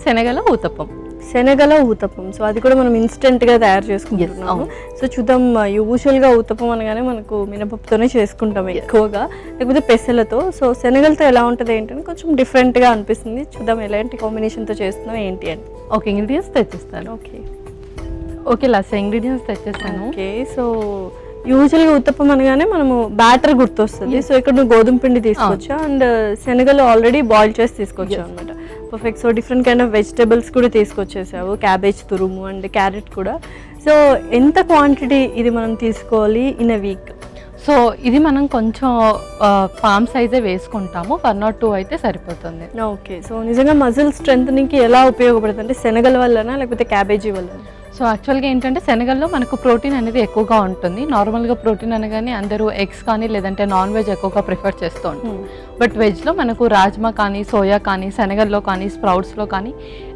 శనగల ఊతప్పం. శనగల uttapam, so అది కూడా మనం ఇన్స్టెంట్గా తయారు చేసుకుంటున్నాము. సో చూద్దాం, యూజువల్గా ఊతప్పం అనగానే మనకు మినపప్పుతోనే చేసుకుంటాం ఎక్కువగా, లేకపోతే పెసలతో. సో శనగలతో ఎలా ఉంటుంది ఏంటని కొంచెం డిఫరెంట్గా అనిపిస్తుంది. చూద్దాం ఎలాంటి కాంబినేషన్తో చేస్తున్నాం ఏంటి అని. ఓకే, ఇంగ్రీడియంట్స్ తెచ్చిస్తాను. ఓకే లాస్ట్ ఇంగ్రీడియంట్స్ తెచ్చేస్తాను. ఓకే, సో యూజువల్గా ఉత్తప్పం అనగానే మనము బ్యాటర్ గుర్తొస్తుంది. సో ఇక్కడ నువ్వు గోధుమ పిండి తీసుకొచ్చా అండ్ శనగలు ఆల్రెడీ బాయిల్ చేసి తీసుకొచ్చావు అనమాట. Perfect. So different kind of vegetables కూడా తీసుకొచ్చేసావు, క్యాబేజ్ తురుము అండ్ క్యారెట్ కూడా. సో ఎంత క్వాంటిటీ ఇది మనం తీసుకోవాలి ఇన్ ఎ వీక్? సో ఇది మనం కొంచెం పామ్ సైజే వేసుకుంటాము, 1 or 2 అయితే సరిపోతుంది. ఓకే, సో నిజంగా మజిల్ స్ట్రెంత్నింగ్కి ఎలా ఉపయోగపడుతుంది అంటే శనగల వల్లనా లేకపోతే క్యాబేజీ వల్ల? సో యాక్చువల్గా ఏంటంటే శనగల్లో మనకు ప్రోటీన్ అనేది ఎక్కువగా ఉంటుంది. నార్మల్గా ప్రోటీన్ అనగానే అందరూ ఎగ్స్ కానీ లేదంటే నాన్ వెజ్ ఎక్కువగా ప్రిఫర్ చేస్తూ ఉంటాం. బట్ వెజ్లో మనకు రాజ్మా కానీ సోయా కానీ శనగల్లో కానీ స్ప్రౌట్స్లో కానీ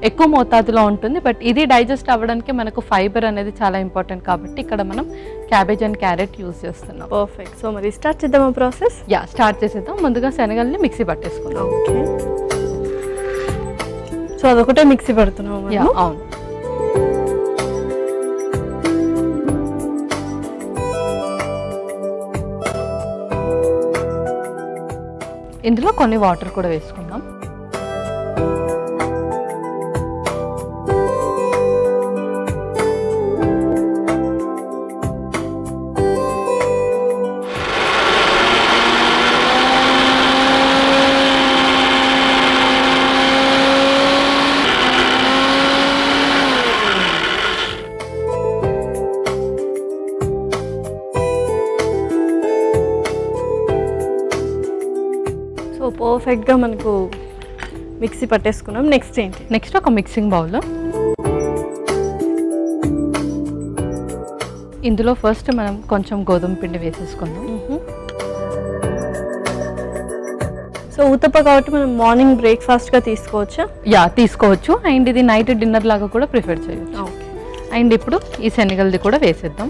ఎక్కువ మోతాదులో ఉంటుంది. బట్ ఇది డైజెస్ట్ అవ్వడానికి మనకు ఫైబర్ అనేది చాలా ఇంపార్టెంట్ కాబట్టి ఇక్కడ మనం క్యాబేజ్ అండ్ క్యారెట్ యూజ్ చేస్తున్నాం. పర్ఫెక్ట్. సో మరి స్టార్ట్ చేద్దామా ప్రాసెస్? స్టార్ట్ చేసేద్దాం. ముందుగా శనగల్ని మిక్సీ పట్టేసుకుందాం. ఓకే, సో అదొకటే మిక్సీ పడుతున్నాం. అవును. ఇందులో కొన్ని వాటర్ కూడా వేసుకుందాం. సో పర్ఫెక్ట్గా మనకు మిక్సీ పట్టేసుకున్నాం. నెక్స్ట్ ఏంటి? నెక్స్ట్ ఒక మిక్సింగ్ బౌల్, ఇందులో ఫస్ట్ మనం కొంచెం గోధుమ పిండి వేసేసుకుందాం. సో ఊతప్ప కాబట్టి మనం మార్నింగ్ బ్రేక్ఫాస్ట్గా తీసుకోవచ్చా? తీసుకోవచ్చు. అండ్ ఇది నైట్ డిన్నర్ లాగా కూడా ప్రిఫర్ చేయొచ్చు. అండ్ ఇప్పుడు ఈ శనగలది కూడా వేసేద్దాం.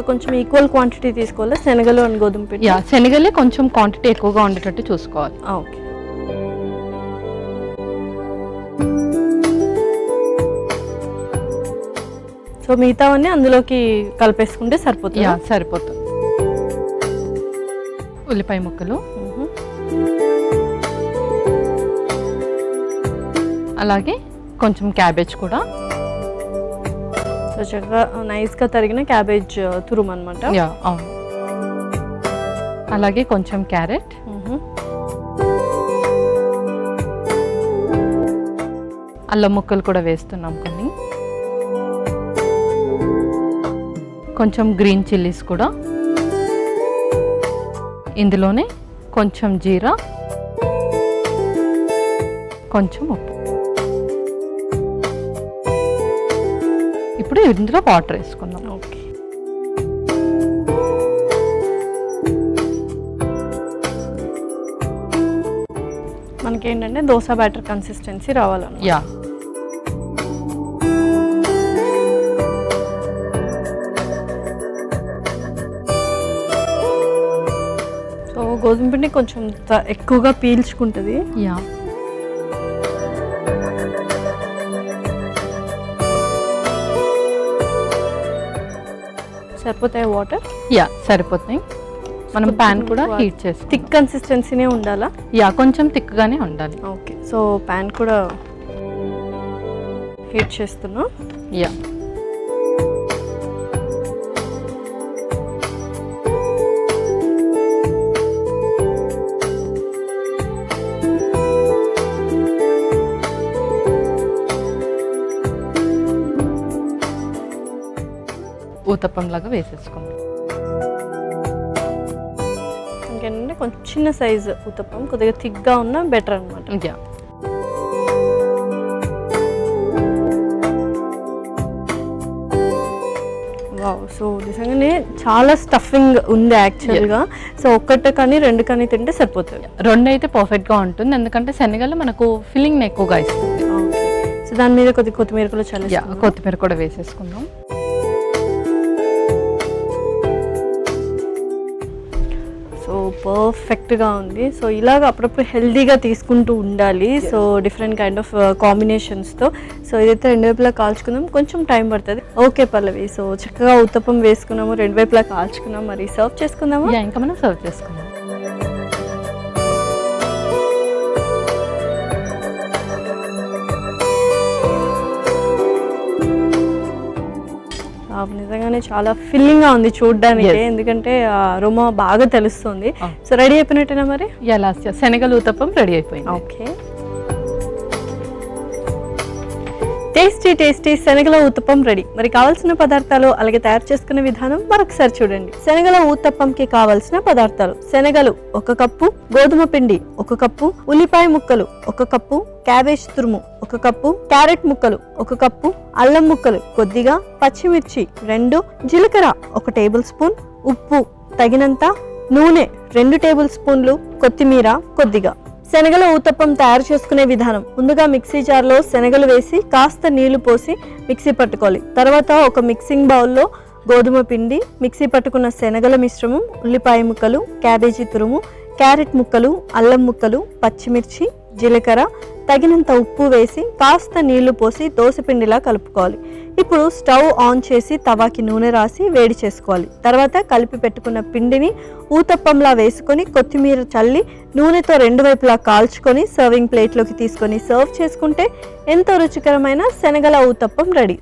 కొంచెం ఈక్వల్ క్వాంటిటీ తీసుకోవాలి శనగలు అండ్ గోధుమ పిండి. శనగలే కొంచెం క్వాంటిటీ ఎక్కువగా ఉండేటట్టు చూసుకోవాలి. ఓకే, సో మిగతావన్నీ అందులోకి కలిపేసుకుంటే సరిపోతుంది. సరిపోతుంది. ఉల్లిపాయ ముక్కలు, అలాగే కొంచెం క్యాబేజ్ కూడా, సో చక్కగా నైస్గా తరిగిన క్యాబేజ్ తురుము అనమాట. అవును. అలాగే కొంచెం క్యారెట్, అల్లం ముక్కలు కూడా వేస్తున్నాం కొన్ని, కొంచెం గ్రీన్ చిల్లీస్ కూడా, ఇందులోనే కొంచెం జీరా, కొంచెం ఉప్పు. ఇప్పుడు ఇందులో వాటర్ వేసుకుందాం. ఓకే, మనకేంటంటే దోశ బ్యాటర్ కన్సిస్టెన్సీ రావాలన్నమాట. సో గోధుమ పిండి కొంచెం ఎక్కువగా పీల్చుకుంటుంది. సరిపోతాయి వాటర్? సరిపోతాయి. మనం ప్యాన్ కూడా హీట్ చేసి థిక్ కన్సిస్టెన్సీనే ఉండాలా? కొంచెం థిక్గానే ఉండాలి. ఓకే, సో ప్యాన్ కూడా హీట్ చేస్తున్నా. ఊతప్పం లాగా వేసేసుకుందాం. ఇంకేంటంటే కొంచెం చిన్న సైజు ఊతప్పం, కొద్దిగా థిక్గా ఉన్న బెటర్ అనమాట. వావ్, సో నిజంగానే చాలా స్టఫింగ్ ఉంది యాక్చువల్గా. సో ఒక్కటి కానీ 2 కానీ తింటే సరిపోతుంది. 2 అయితే పర్ఫెక్ట్గా ఉంటుంది, ఎందుకంటే శనగలు మనకు ఫిల్లింగ్ ఎక్కువగా ఇస్తుంది. ఓకే, సో దాని మీద కొద్దిగా కొత్తిమీర కూడా చల్లి, కొత్తిమీర కూడా వేసేసుకుందాం. సో పర్ఫెక్ట్గా ఉంది. సో ఇలాగ అప్పుడప్పుడు హెల్దీగా తీసుకుంటూ ఉండాలి. సో డిఫరెంట్ కైండ్ ఆఫ్ కాంబినేషన్స్తో. సో ఇదైతే రెండు వైపులా కాల్చుకుందాం, కొంచెం టైం పడుతుంది. ఓకే పల్లవి, సో చక్కగా ఉత్తప్పం వేసుకున్నాము, రెండు వైపులా కాల్చుకున్నాం. మరి సర్వ్ చేసుకుందాము. ఇంకా మనం సర్వ్ చేసుకుందాం. నిజంగానే చాలా ఫిల్లింగ్గా ఉంది చూడడానికి, ఎందుకంటే అరోమా బాగా తెలుస్తుంది. సో రెడీ అయిపోయినట్టేనా మరి? లాస్ట్ శనగలు ఉత్తప్పం రెడీ అయిపోయింది. ఓకే, టేస్టీ టేస్టీ శనగల ఊతప్పం రెడీ. మరి కావాల్సిన పదార్థాలు అలాగే తయారు చేసుకునే విధానం మరొకసారి చూడండి. శనగల ఊతప్పంకి కావాల్సిన పదార్థాలు: శనగలు 1 కప్పు, గోధుమ పిండి 1 కప్పు, ఉల్లిపాయ ముక్కలు 1 కప్పు, క్యాబేజ్ తురుము 1 కప్పు, క్యారెట్ ముక్కలు 1 కప్పు, అల్లం ముక్కలు కొద్దిగా, పచ్చిమిర్చి 2, జీలకర్ర 1 టేబుల్ స్పూన్, ఉప్పు తగినంత, నూనె 2 టేబుల్ స్పూన్లు, కొత్తిమీర కొద్దిగా. శనగల ఊతప్పం తయారు చేసుకునే విధానం: ముందుగా మిక్సీ జార్లో శనగలు వేసి కాస్త నీళ్లు పోసి మిక్సీ పట్టుకోవాలి. తర్వాత ఒక మిక్సింగ్ బౌల్లో గోధుమ పిండి, మిక్సీ పట్టుకున్న శనగల మిశ్రమం, ఉల్లిపాయ ముక్కలు, క్యాబేజీ తురుము, క్యారెట్ ముక్కలు, అల్లం ముక్కలు, పచ్చిమిర్చి, జీలకర్ర, తగినంత ఉప్పు వేసి కాస్త నీళ్లు పోసి దోసపిండిలా కలుపుకోవాలి. ఇప్పుడు స్టవ్ ఆన్ చేసి తవాకి నూనె రాసి వేడి చేసుకోవాలి. తర్వాత కలిపి పెట్టుకున్న పిండిని ఊతప్పంలా వేసుకొని కొత్తిమీర చల్లి నూనెతో 2 వైపులా కాల్చుకొని సర్వింగ్ ప్లేట్లోకి తీసుకొని సర్వ్ చేసుకుంటే ఎంతో రుచికరమైన శనగల ఊతప్పం రెడీ.